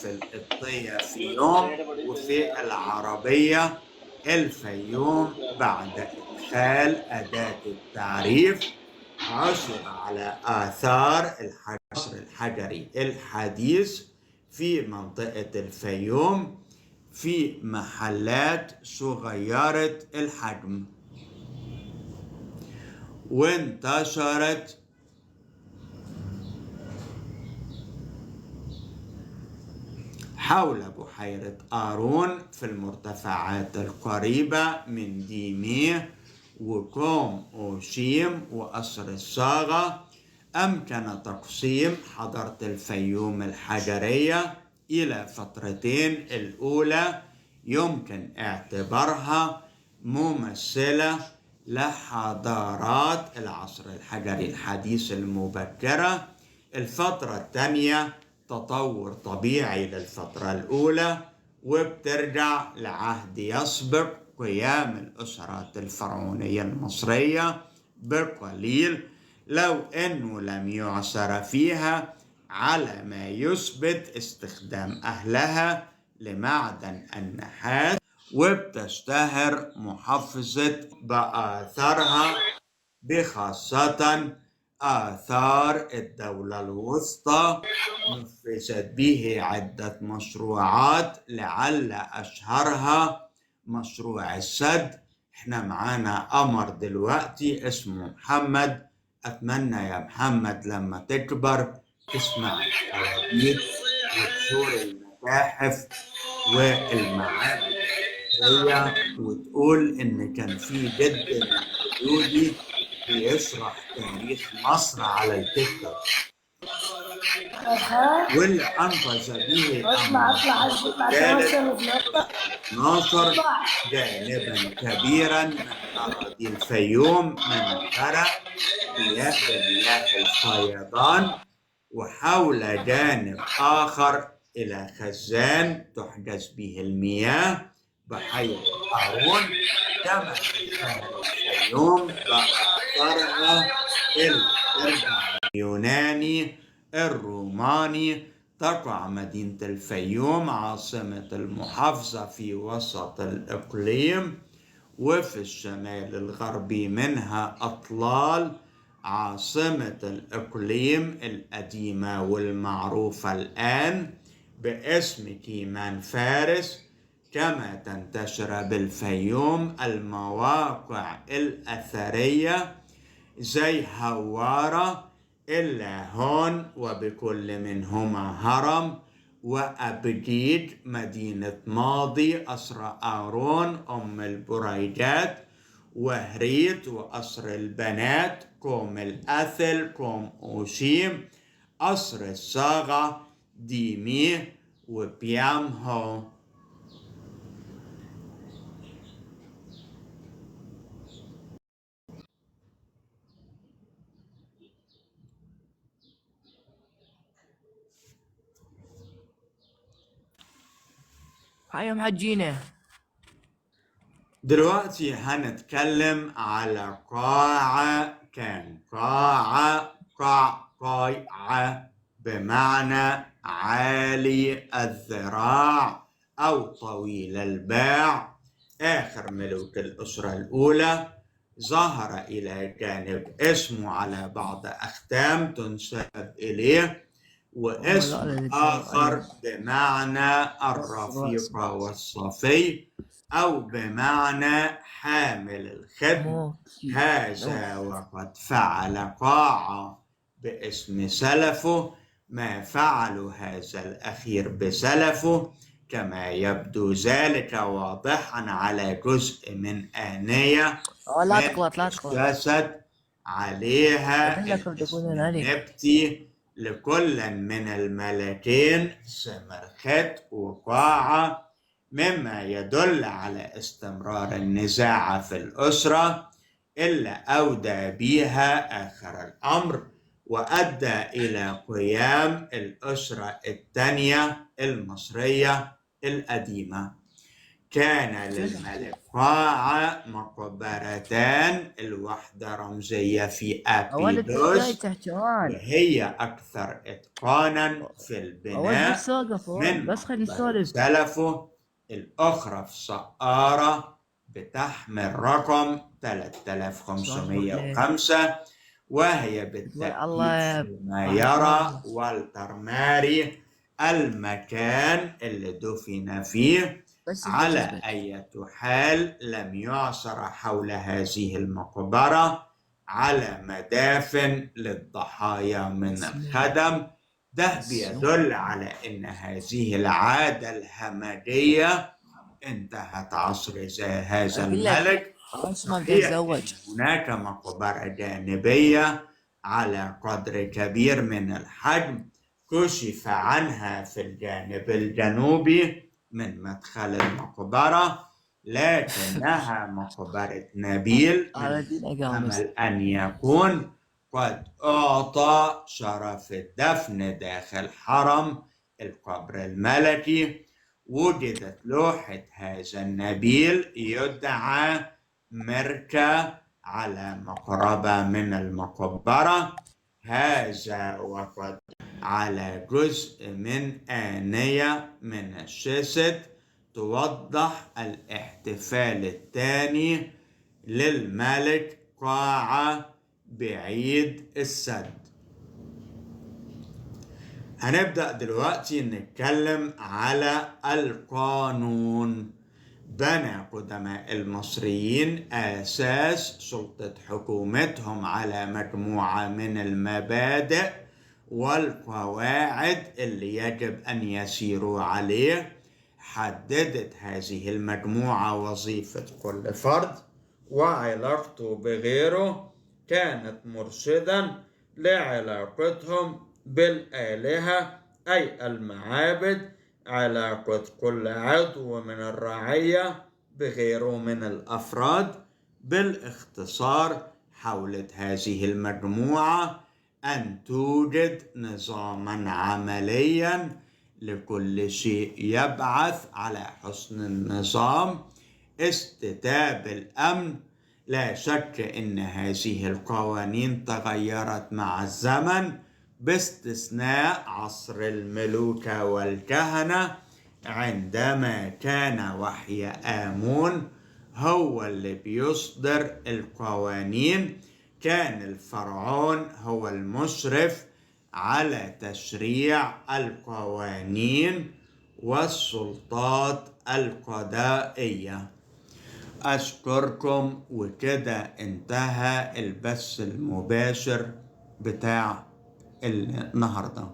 في القبطية فيوم، وفي العربية الفيوم. بعد إدخال أداة التعريف عثر على آثار العصر الحجري الحديث في منطقة الفيوم في محلات صغيرة الحجم، وانتشرت حول بحيرة قارون في المرتفعات القريبة من ديميه وكوم أوشيم وقصر الصاغة. أمكن تقسيم حضارة الفيوم الحجرية إلى فترتين. الأولى يمكن اعتبارها ممثلة لحضارات العصر الحجري الحديث المبكرة. الفترة الثانية تطور طبيعي للفترة الأولى، وبترجع لعهد يسبق قيام الأسرات الفرعونية المصرية بقليل، لو أنه لم يعثر فيها على ما يثبت استخدام أهلها لمعدن النحاس. وبتشتهر محافظة بآثارها، بخاصة آثار الدولة الوسطى. نفذت به عدة مشروعات، لعل أشهرها مشروع السد. احنا معانا قمر دلوقتي اسمه محمد، أتمنى يا محمد لما تكبر تسمع الحواديت وتزور المتاحف والمعابد المصرية، وتقول إن كان في جد من جدودي بيشرح تاريخ مصر على التيك توك، واللي أنقذ به ناصر جانبا كبيرا من أراضي الفيوم من الغرق بمياه الفيضان، وحول جانب آخر إلى خزان تحجز به المياه بحيرة قارون. كما شهر الفيوم بآثارها اليوناني الروماني. تقع مدينة الفيوم عاصمة المحافظة في وسط الإقليم، وفي الشمال الغربي منها أطلال عاصمة الإقليم القديمة والمعروفة الآن باسم كيمان فارس. كما تنتشر بالفيوم المواقع الأثرية زي هوارة، اللاهون وبكل منهما هرم، وأبجيج مدينة ماضي، قصر قارون أم البريجات، وهريت وقصر البنات، كوم الأثل، كوم أوشيم، قصر الصاغة، ديميه، وبيامهو. هاي محجينه. دلوقتي هنتكلم على قاعة. كان قاعة بمعنى عالي الذراع أو طويل الباع. آخر ملوك الأسرة الأولى ظهر إلى جانب اسمه على بعض أختام تنسب إليه، واسم آخر بمعنى الرفيق والصفي، أو بمعنى حامل الختم. هذا وقد فعل قاعة باسم سلفه ما فعل هذا الأخير بسلفه، كما يبدو ذلك واضحا على جزء من آنية جسد عليها الاسم النبتي لكل من الملكين سمرخت وقاعة، مما يدل على استمرار النزاع في الأسرة، إلا أودى بها آخر الأمر وأدى إلى قيام الأسرة الثانية المصرية القديمة. كان للملك قاعة مقبرتان، الواحدة رمزية في ولد جاي أبيدوس تحتوان. وهي أكثر إتقانا في ولد البناء بالسوقف من بس خلي مقبرة يسولف. سلفه. الأخرى في سقارة بتحمل رقم سولف ليه؟ 3505، وهي تقول بالتأكيد الله فيما راح يرى يتنغص. والتر ماري المكان اللي دفن فيه. بس على اثبت. أي حال لم يعثر حول هذه المقبرة على مدافن للضحايا من الخدم. ده بيدل على أن هذه العادة الهمجية انتهت عصر هذا اقول لك الملك. اسمه بدي صحيح اتزوج. هناك مقبرة جانبية على قدر كبير من الحجم كشف عنها في الجانب الجنوبي من مدخل المقبرة، لكنها مقبرة نبيل من على دين اقامس. المحتمل أن يكون قد أعطى شرف الدفن داخل حرم القبر الملكي. وجدت لوحة هذا النبيل يدعى مركة على مقربة من المقبرة، هذا وقد على جزء من آنية من الشيست توضح الاحتفال الثاني للملك قاعة بعيد السد. هنبدأ دلوقتي نتكلم على القانون. بنى قدماء المصريين أساس سلطة حكومتهم على مجموعة من المبادئ والقواعد اللي يجب أن يسيروا عليه. حددت هذه المجموعة وظيفة كل فرد وعلاقته بغيره، كانت مرشدا لعلاقتهم بالآلهة أي المعابد، علاقة كل عضو من الرعية بغيره من الأفراد. بالاختصار حاولت هذه المجموعة أن توجد نظاما عمليا لكل شيء يبعث على حسن النظام، استتاب الأمن. لا شك أن هذه القوانين تغيرت مع الزمن باستثناء عصر الملوك والكهنة، عندما كان وحي آمون هو اللي بيصدر القوانين. كان الفرعون هو المشرف على تشريع القوانين والسلطات القضائية. أشكركم، وكده انتهى البث المباشر بتاع النهارده.